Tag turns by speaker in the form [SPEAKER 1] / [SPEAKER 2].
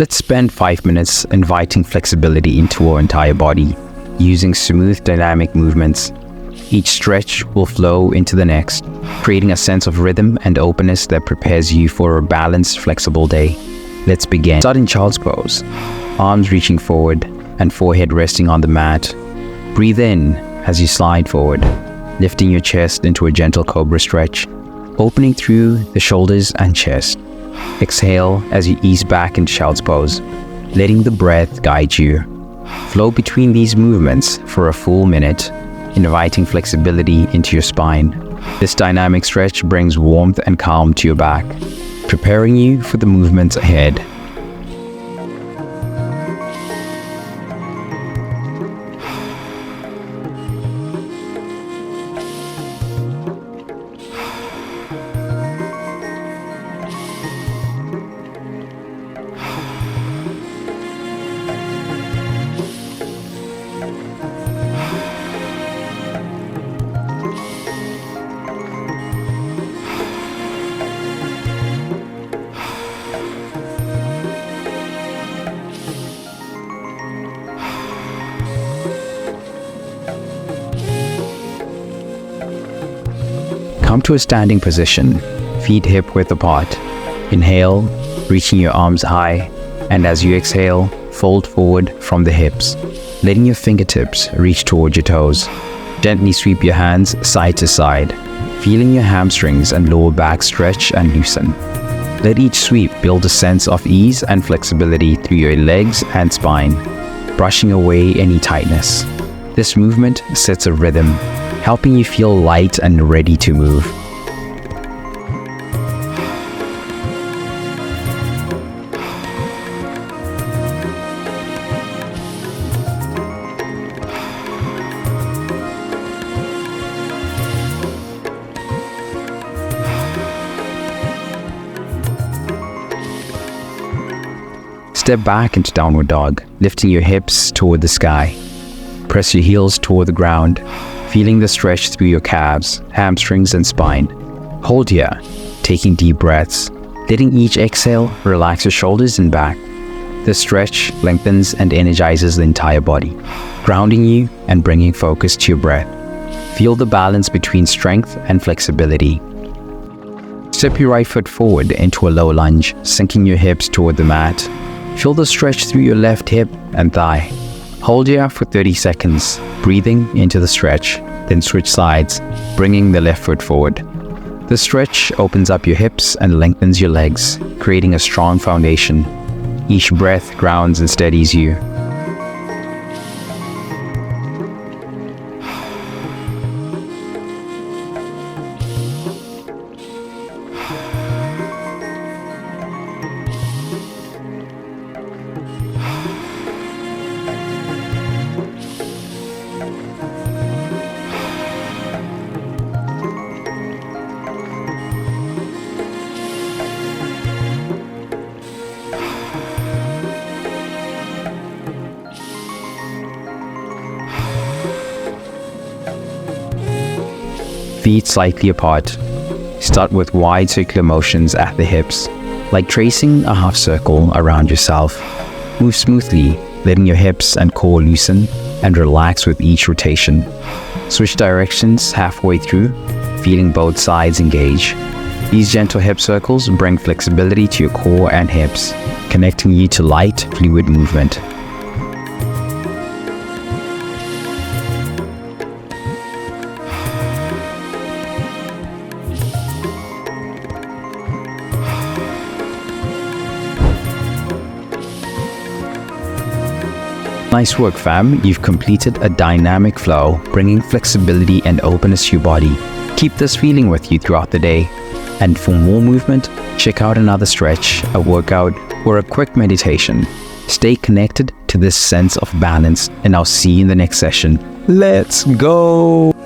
[SPEAKER 1] Let's spend 5 minutes inviting flexibility into our entire body, using smooth dynamic movements. Each stretch will flow into the next, creating a sense of rhythm and openness that prepares you for a balanced, flexible day. Let's begin. Start in child's pose, arms reaching forward and forehead resting on the mat. Breathe in as you slide forward, lifting your chest into a gentle cobra stretch, opening through the shoulders and chest. Exhale as you ease back into child's pose, letting the breath guide you. Flow between these movements for a full minute, inviting flexibility into your spine. This dynamic stretch brings warmth and calm to your back, preparing you for the movements ahead. Come to a standing position, feet hip width apart. Inhale, reaching your arms high, and as you exhale, fold forward from the hips, letting your fingertips reach toward your toes. Gently sweep your hands side to side, feeling your hamstrings and lower back stretch and loosen. Let each sweep build a sense of ease and flexibility through your legs and spine, brushing away any tightness. This movement sets a rhythm, helping you feel light and ready to move. Step back into downward dog, lifting your hips toward the sky. Press your heels toward the ground, feeling the stretch through your calves, hamstrings, and spine. Hold here, taking deep breaths. Letting each exhale relax your shoulders and back. The stretch lengthens and energizes the entire body, grounding you and bringing focus to your breath. Feel the balance between strength and flexibility. Step your right foot forward into a low lunge, sinking your hips toward the mat. Feel the stretch through your left hip and thigh. Hold here for 30 seconds, breathing into the stretch, then switch sides, bringing the left foot forward. The stretch opens up your hips and lengthens your legs, creating a strong foundation. Each breath grounds and steadies you. Feet slightly apart. Start with wide circular motions at the hips, like tracing a half circle around yourself. Move smoothly, letting your hips and core loosen and relax with each rotation. Switch directions halfway through, feeling both sides engage. These gentle hip circles bring flexibility to your core and hips, connecting you to light, fluid movement. Nice work, fam. You've completed a dynamic flow, bringing flexibility and openness to your body. Keep this feeling with you throughout the day. And for more movement, check out another stretch, a workout, or a quick meditation. Stay connected to this sense of balance, and I'll see you in the next session. Let's go!